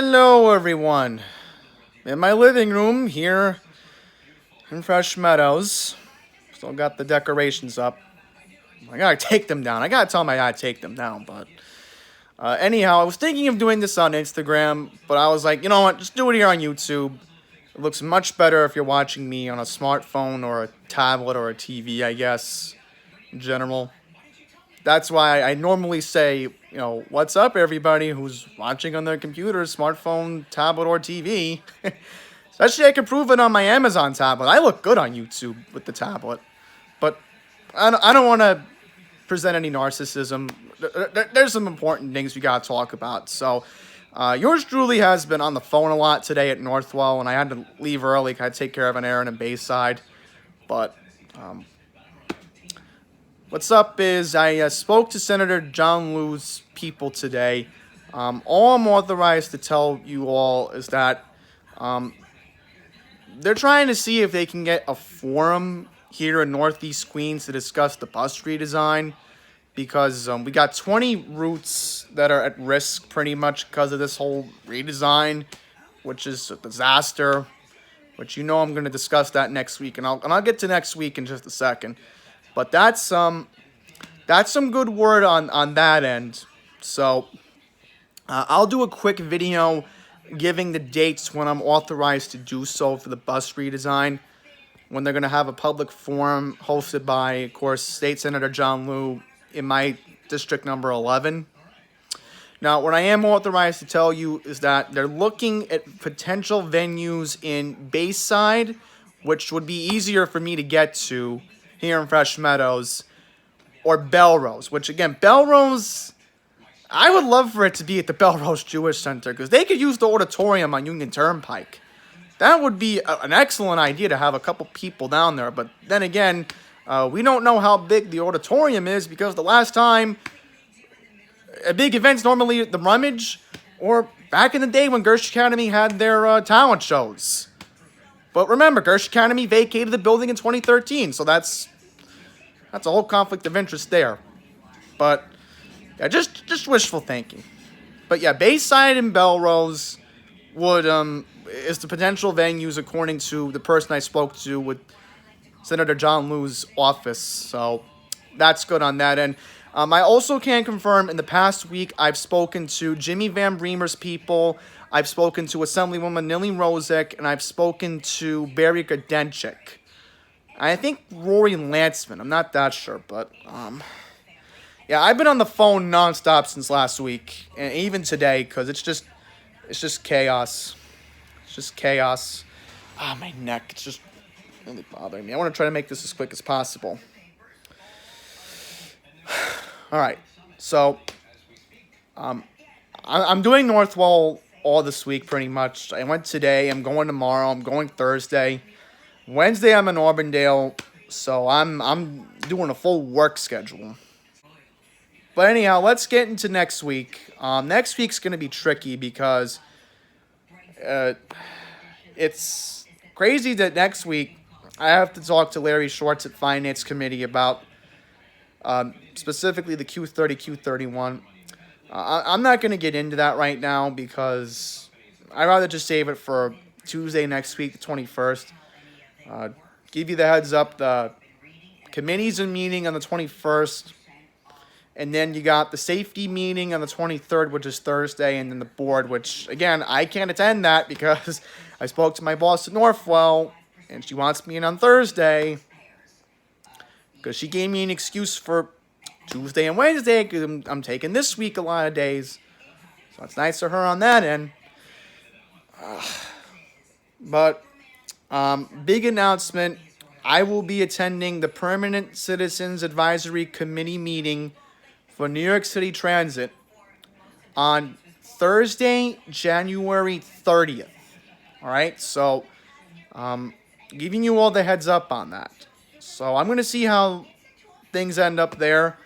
Hello, everyone. In my living room here in Fresh Meadows. Still got the decorations up. I gotta take them down. I gotta tell my guy to take them down, but anyhow, I was thinking of doing this on Instagram, but I was like, you know what? Just do it here on YouTube. It looks much better if you're watching me on a smartphone or a tablet or a TV, I guess, in general. That's why I normally say, what's up, everybody who's watching on their computer, smartphone, tablet, or TV. Especially, I can prove it on my Amazon tablet. I look good on YouTube with the tablet. But I don't want to present any narcissism. There's some important things we got to talk about. So, yours truly has been on the phone a lot today at Northwell, and I had to leave early. I had to take care of an errand in Bayside. But what's up is I spoke to Senator John Liu's people today. All I'm authorized to tell you all is that they're trying to see if they can get a forum here in Northeast Queens to discuss the bus redesign, because we got 20 routes that are at risk pretty much because of this whole redesign, which is a disaster. Which I'm going to discuss that next week, and I'll get to next week in just a second. But that's some good word on that end. So I'll do a quick video giving the dates when I'm authorized to do so for the bus redesign, when they're going to have a public forum hosted by, of course, State Senator John Liu in my district number 11. Now, what I am authorized to tell you is that they're looking at potential venues in Bayside, which would be easier for me to get to here in Fresh Meadows, or Belrose, which, again, Belrose, I would love for it to be at the Belrose Jewish Center, because they could use the auditorium on Union Turnpike. That would be an excellent idia to have a couple people down there. But then again, we don't know how big the auditorium is, because the last time a big event's normally the Rummage, or back in the day when Gersh Academy had their talent shows. But remember, Gersh Academy vacated the building in 2013, so that's a whole conflict of interest there. But yeah, just wishful thinking. But yeah, Bayside and Belrose would is the potential venues according to the person I spoke to with Senator John Liu's office. So that's good on that end. I also can confirm in the past week I've spoken to Jimmy Van Bremer's people. I've spoken to Assemblywoman Nili Rozek, and I've spoken to Barry Godenchik. I think Rory Lantzman. I'm not that sure, but yeah, I've been on the phone nonstop since last week, and even today, because it's just chaos. It's just chaos. My neck. It's just really bothering me. I want to try to make this as quick as possible. All right, so I'm doing Northwell all this week pretty much. I went today. I'm going tomorrow. I'm going Thursday. Wednesday I'm in Auburndale, so I'm doing a full work schedule. But anyhow, let's get into next week. Next week's going to be tricky because it's crazy that next week I have to talk to Larry Schwartz at Finance Committee about specifically the Q30, Q31. I'm not going to get into that right now because I'd rather just save it for Tuesday next week, the 21st. Give you the heads up, the committee's in meeting on the 21st. And then you got the safety meeting on the 23rd, which is Thursday, and then the board, which, again, I can't attend that because I spoke to my boss at Northwell, and she wants me in on Thursday because she gave me an excuse for Tuesday and Wednesday because I'm taking this week a lot of days. So it's nice of her on that end. But big announcement, I will be attending the Permanent Citizens Advisory Committee meeting for New York City Transit on Thursday, January 30th. All right, so giving you all the heads up on that. So I'm going to see how things end up there.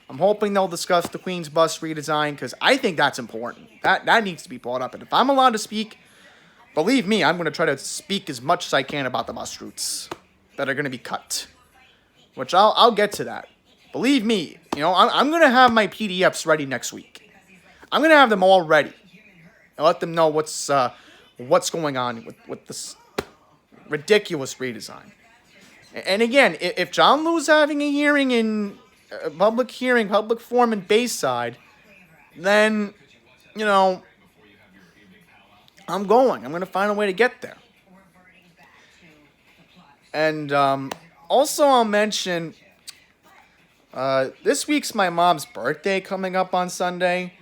I'm hoping they'll discuss the Queens Bus Redesign because I think that's important. That needs to be brought up. And if I'm allowed to speak, believe me, I'm going to try to speak as much as I can about the bus routes that are going to be cut, which I'll get to that. Believe me, I'm going to have my PDFs ready next week. I'm going to have them all ready. and let them know what's going on with this ridiculous redesign. And again, if John Liu's having a hearing in public forum in Bayside, then you know I'm going. I'm going to find a way to get there. And also, I'll mention this week's my mom's birthday coming up on Sunday,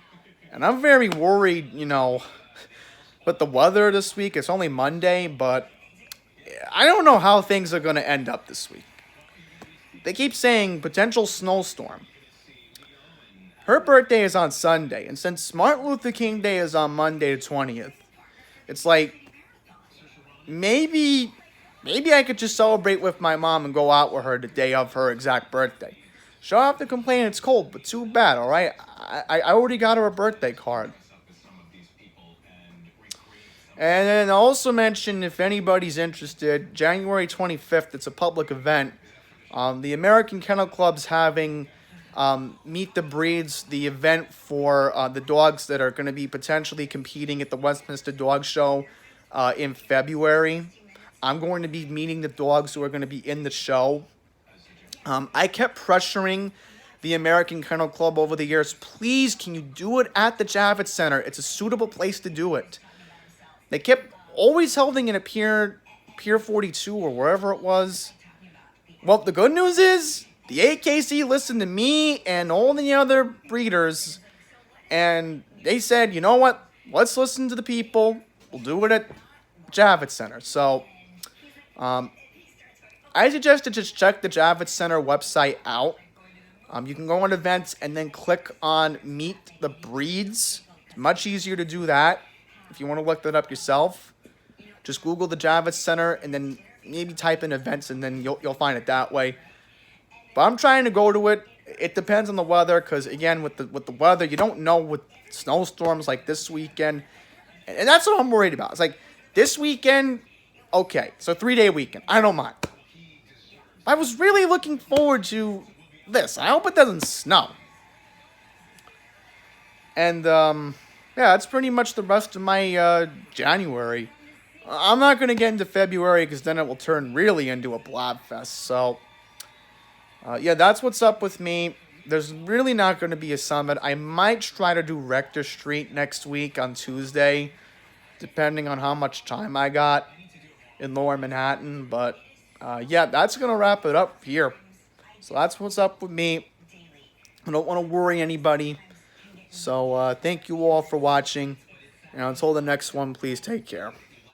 and I'm very worried. With the weather this week. It's only Monday, but I don't know how things are going to end up this week. They keep saying potential snowstorm. Her birthday is on Sunday, and since Martin Luther King Day is on Monday the 20th, it's like maybe I could just celebrate with my mom and go out with her the day of her exact birthday. She'll have to complain it's cold, but too bad, all right? I already got her a birthday card. And then I also mentioned, if anybody's interested, January 25th, it's a public event. The American Kennel Club's having Meet the Breeds, the event for the dogs that are going to be potentially competing at the Westminster Dog Show in February. I'm going to be meeting the dogs who are going to be in the show. I kept pressuring the American Kennel Club over the years, please, can you do it at the Javits Center? It's a suitable place to do it. They kept always holding it at Pier 42 or wherever it was. Well, the good news is the AKC listened to me and all the other breeders, and they said, you know what? Let's listen to the people. We'll do it at Javits Center. So, I suggest to just check the Javits Center website out. You can go on events and then click on Meet the Breeds. It's much easier to do that. If you want to look that up yourself, just Google the Javits Center and then maybe type in events, and then you'll find it that way. But I'm trying to go to it. It depends on the weather, because again, with the weather, you don't know with snowstorms like this weekend, and that's what I'm worried about. It's like this weekend, okay, so 3-day weekend, I don't mind. I was really looking forward to this. I hope it doesn't snow. And yeah, that's pretty much the rest of my January. I'm not going to get into February because then it will turn really into a blobfest. So, yeah, that's what's up with me. There's really not going to be a summit. I might try to do Rector Street next week on Tuesday, depending on how much time I got in Lower Manhattan. But, yeah, that's going to wrap it up here. So that's what's up with me. I don't want to worry anybody. So, thank you all for watching. And until the next one, please take care.